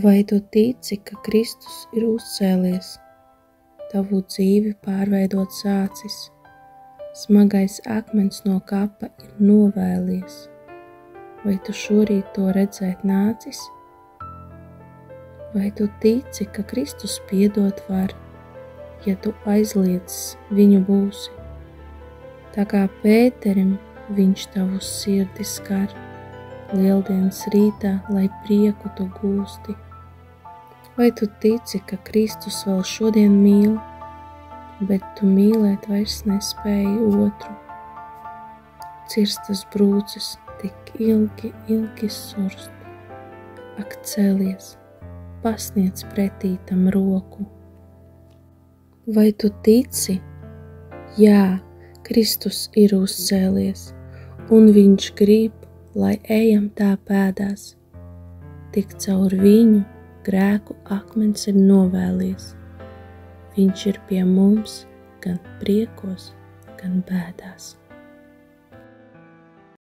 Vai tu tici, ka Kristus ir uzcēlies, tavu dzīvi pārveidot sācis, smagais akmens no kapa ir novēlies? Vai tu šorīt to redzēt nācis? Vai tu tici, ka Kristus piedot var, ja tu aizliedz viņu būsi? Tā kā Pēterim viņš tavu sirdi skar, lieldienas rītā, lai prieku tu gūsti. Vai tu tici, ka Kristus vēl šodien mīl, bet tu mīlēt vairs nespēji otru? Cirstas brūces tik ilgi, ilgi surst. Ak, celies, pasniedz pretī tam roku. Vai tu tici? Jā, Kristus ir uzcēlies, un viņš grib, lai ejam tā pēdās. Tik caur viņu grēku akmens ir novēlies. Viņš ir pie mums gan priekos, gan bēdās.